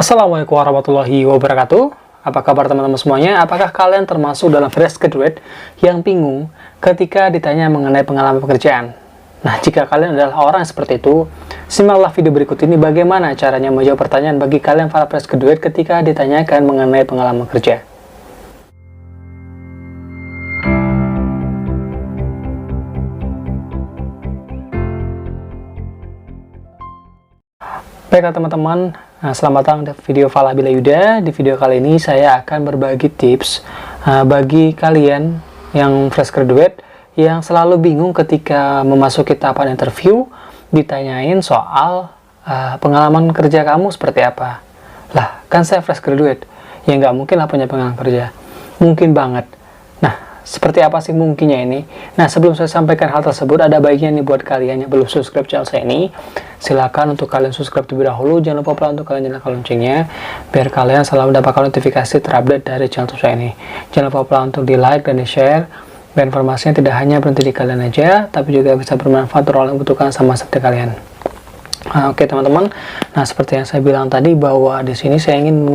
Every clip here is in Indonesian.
Assalamualaikum warahmatullahi wabarakatuh. Apa kabar teman-teman semuanya? Apakah kalian termasuk dalam fresh graduate yang bingung ketika ditanya mengenai pengalaman pekerjaan? Nah, jika kalian adalah orang yang seperti itu, simaklah video berikut ini bagaimana caranya menjawab pertanyaan bagi kalian para fresh graduate ketika ditanyakan mengenai pengalaman kerja. Baiklah teman-teman, selamat datang di video Falah Bila Yuda. Di video kali ini saya akan berbagi tips bagi kalian yang fresh graduate yang selalu bingung ketika memasuki tahapan interview, ditanyain soal pengalaman kerja kamu seperti apa. Lah, kan saya fresh graduate, ya nggak mungkin lah punya pengalaman kerja. Mungkin banget. Nah, seperti apa sih mungkinnya ini? Nah, sebelum saya sampaikan hal tersebut, ada baiknya nih buat kalian yang belum subscribe channel saya ini, silakan untuk kalian subscribe terlebih dahulu. Jangan lupa pula untuk kalian nyalakan loncengnya, biar kalian selalu mendapatkan notifikasi terupdate dari channel saya ini. Jangan lupa pula untuk di like dan di share, biar informasinya tidak hanya berhenti di kalian aja, tapi juga bisa bermanfaat untuk orang yang membutuhkan sama seperti kalian. Oke teman-teman, nah seperti yang saya bilang tadi bahwa di sini saya ingin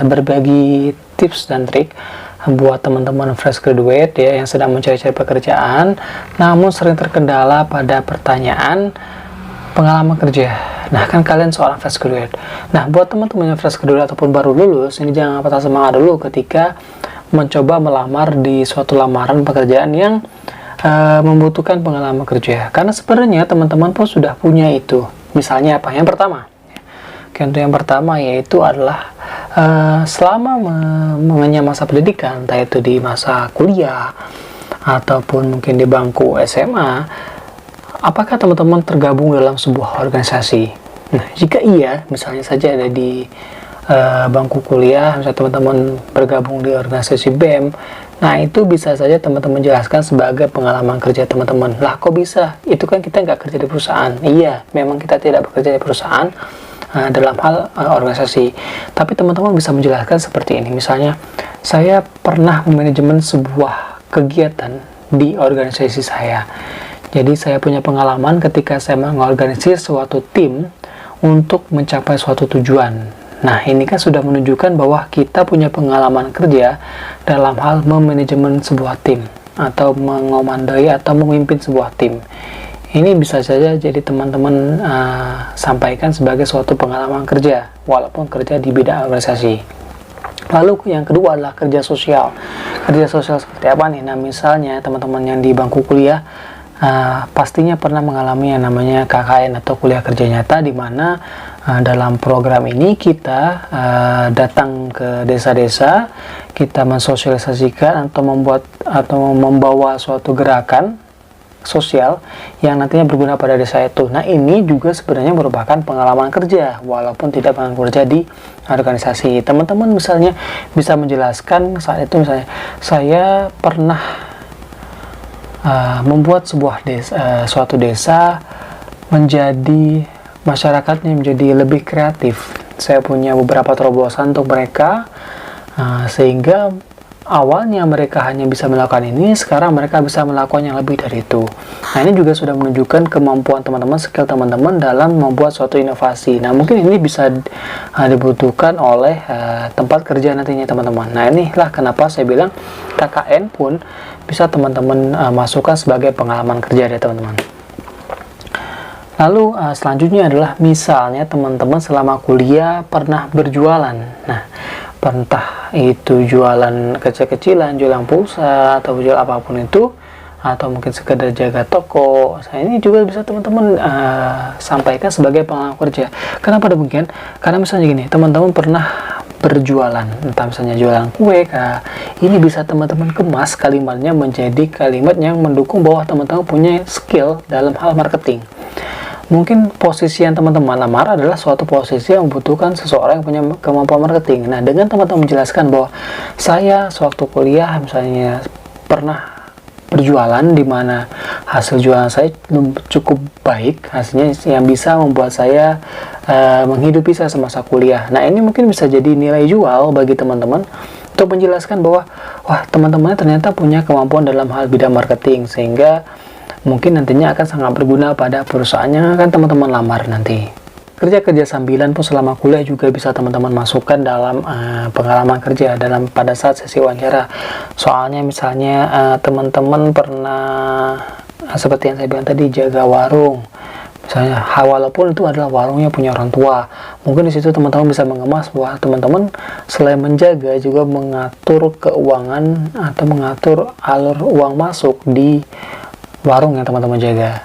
berbagi tips dan trik buat teman-teman fresh graduate ya yang sedang mencari-cari pekerjaan, namun sering terkendala pada pertanyaan pengalaman kerja. Nah, kan kalian seorang fresh graduate. Nah, buat teman-teman yang fresh graduate ataupun baru lulus, ini jangan patah semangat dulu ketika mencoba melamar di suatu lamaran pekerjaan yang membutuhkan pengalaman kerja. Karena sebenarnya teman-teman pun sudah punya itu. Misalnya apa? Yang pertama. Contoh yang pertama yaitu adalah selama mengenyam masa pendidikan, entah itu di masa kuliah ataupun mungkin di bangku SMA, apakah teman-teman tergabung dalam sebuah organisasi? Nah, jika iya, misalnya saja ada di bangku kuliah, misalnya teman-teman bergabung di organisasi BEM, nah itu bisa saja teman-teman jelaskan sebagai pengalaman kerja teman-teman. Lah, kok bisa? Itu kan kita nggak kerja di perusahaan. Iya, memang kita tidak bekerja di perusahaan dalam hal organisasi, tapi teman-teman bisa menjelaskan seperti ini. Misalnya, saya pernah memanajemen sebuah kegiatan di organisasi saya. Jadi saya punya pengalaman ketika saya mengorganisir suatu tim untuk mencapai suatu tujuan. Nah, ini kan sudah menunjukkan bahwa kita punya pengalaman kerja dalam hal memanajemen sebuah tim atau mengomandoi atau memimpin sebuah tim. Ini bisa saja jadi teman-teman sampaikan sebagai suatu pengalaman kerja, walaupun kerja di bidang organisasi. Lalu yang kedua adalah kerja sosial. Kerja sosial seperti apa nih? Nah, misalnya teman-teman yang di bangku kuliah pastinya pernah mengalami yang namanya KKN atau kuliah kerja nyata, di mana dalam program ini kita datang ke desa-desa, kita mensosialisasikan atau membawa suatu gerakan sosial yang nantinya berguna pada desa itu. Nah, ini juga sebenarnya merupakan pengalaman kerja walaupun tidak pernah kerja di organisasi. Teman-teman misalnya bisa menjelaskan saat itu, misalnya saya pernah membuat suatu desa menjadi masyarakatnya menjadi lebih kreatif. Saya punya beberapa terobosan untuk mereka, sehingga awalnya mereka hanya bisa melakukan ini, sekarang mereka bisa melakukan yang lebih dari itu. Nah, ini juga sudah menunjukkan kemampuan teman-teman, skill teman-teman dalam membuat suatu inovasi. Nah, mungkin ini bisa dibutuhkan oleh tempat kerja nantinya teman-teman. Nah, inilah kenapa saya bilang KKN pun bisa teman-teman masukkan sebagai pengalaman kerja ya teman-teman. Lalu selanjutnya adalah misalnya teman-teman selama kuliah pernah berjualan. Nah, entah itu jualan kecil-kecilan, jualan pulsa, atau jual apapun itu, atau mungkin sekedar jaga toko. Nah, ini juga bisa teman-teman sampaikan sebagai pengalaman kerja. Kenapa demikian? Karena misalnya gini, teman-teman pernah berjualan, entah misalnya jualan kue, ini bisa teman-teman kemas kalimatnya menjadi kalimat yang mendukung bahwa teman-teman punya skill dalam hal marketing. Mungkin posisi yang teman-teman lamar adalah suatu posisi yang membutuhkan seseorang yang punya kemampuan marketing. Nah, dengan teman-teman menjelaskan bahwa saya sewaktu kuliah misalnya pernah berjualan, di mana hasil jualan saya cukup baik, hasilnya yang bisa membuat saya menghidupi saya semasa kuliah. Nah, ini mungkin bisa jadi nilai jual bagi teman-teman untuk menjelaskan bahwa wah, teman-teman ternyata punya kemampuan dalam hal bidang marketing, sehingga mungkin nantinya akan sangat berguna pada perusahaan yang akan teman-teman lamar nanti. kerja sambilan pun selama kuliah juga bisa teman-teman masukkan dalam pengalaman kerja pada saat sesi wawancara. Soalnya misalnya teman-teman pernah seperti yang saya bilang tadi, jaga warung misalnya, walaupun itu adalah warungnya punya orang tua, mungkin di situ teman-teman bisa mengemas bahwa teman-teman selain menjaga juga mengatur keuangan atau mengatur alur uang masuk di warung yang teman-teman jaga.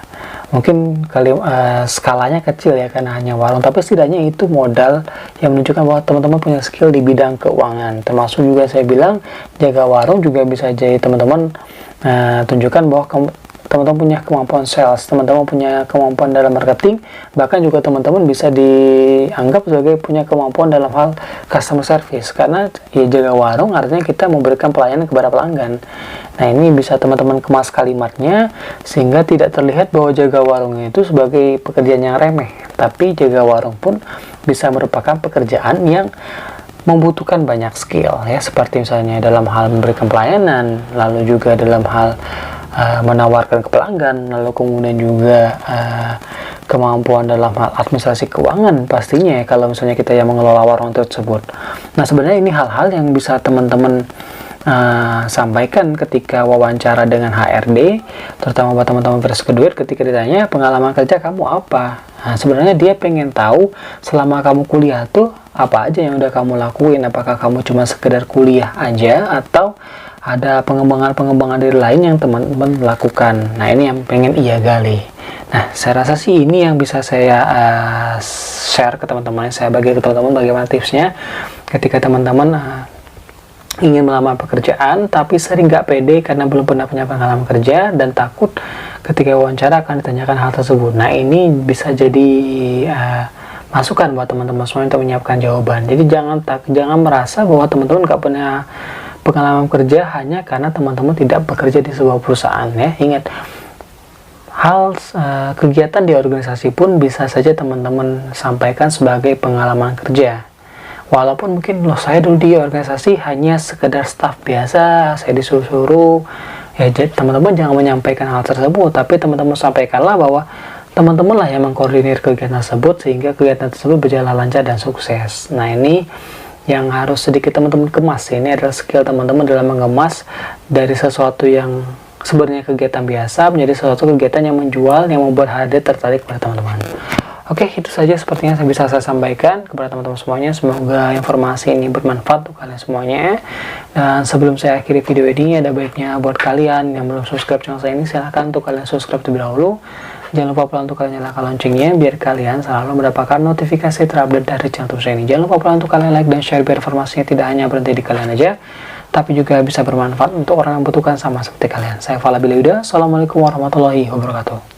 Mungkin skalanya kecil ya karena hanya warung, tapi setidaknya itu modal yang menunjukkan bahwa teman-teman punya skill di bidang keuangan. Termasuk juga saya bilang jaga warung juga bisa jadi teman-teman tunjukkan bahwa teman-teman punya kemampuan sales, teman-teman punya kemampuan dalam marketing, bahkan juga teman-teman bisa dianggap sebagai punya kemampuan dalam hal customer service, karena ya jaga warung artinya kita memberikan pelayanan kepada pelanggan. Nah, ini bisa teman-teman kemas kalimatnya sehingga tidak terlihat bahwa jaga warung itu sebagai pekerjaan yang remeh, tapi jaga warung pun bisa merupakan pekerjaan yang membutuhkan banyak skill ya, seperti misalnya dalam hal memberikan pelayanan, lalu juga dalam hal menawarkan ke pelanggan, lalu kemudian juga kemampuan dalam hal administrasi keuangan pastinya ya, kalau misalnya kita yang mengelola warung tersebut. Nah, sebenarnya ini hal-hal yang bisa teman-teman sampaikan ketika wawancara dengan HRD, terutama buat teman-teman fresh graduate ketika ditanya pengalaman kerja kamu apa. Nah, sebenarnya dia pengen tahu selama kamu kuliah tuh apa aja yang udah kamu lakuin, apakah kamu cuma sekedar kuliah aja atau ada pengembangan diri lain yang teman-teman lakukan. Nah, ini yang pengen ia gali. Nah, saya rasa sih ini yang bisa saya share ke teman-teman, saya bagi ke teman-teman bagaimana tipsnya ketika teman-teman ingin melamar pekerjaan tapi sering nggak pede karena belum pernah punya pengalaman kerja dan takut ketika wawancara akan ditanyakan hal tersebut. Nah, ini bisa jadi masukan buat teman-teman semua untuk menyiapkan jawaban. Jadi jangan merasa bahwa teman-teman nggak punya pengalaman kerja hanya karena teman-teman tidak bekerja di sebuah perusahaan ya. Ingat, kegiatan di organisasi pun bisa saja teman-teman sampaikan sebagai pengalaman kerja. Walaupun mungkin saya dulu di organisasi hanya sekedar staf biasa, saya disuruh-suruh ya, jadi teman-teman jangan menyampaikan hal tersebut, tapi teman-teman sampaikanlah bahwa teman-teman lah yang mengkoordinir kegiatan tersebut sehingga kegiatan tersebut berjalan lancar dan sukses. Nah, ini yang harus sedikit teman-teman kemas. Ini adalah skill teman-teman dalam mengemas dari sesuatu yang sebenarnya kegiatan biasa menjadi sesuatu kegiatan yang menjual, yang membuat HRD tertarik pada teman-teman. Oke, itu saja sepertinya yang bisa saya sampaikan kepada teman-teman semuanya. Semoga informasi ini bermanfaat untuk kalian semuanya. Dan sebelum saya akhiri video ini, ada baiknya buat kalian yang belum subscribe channel saya ini, silahkan untuk kalian subscribe terlebih dahulu. Jangan lupa pula untuk kalian nyalakan loncengnya biar kalian selalu mendapatkan notifikasi terupdate dari channel saya ini. Jangan lupa pula untuk kalian like dan share biar informasinya tidak hanya berhenti di kalian aja, tapi juga bisa bermanfaat untuk orang yang membutuhkan sama seperti kalian. Saya Fala Billy Yuda. Assalamualaikum warahmatullahi wabarakatuh.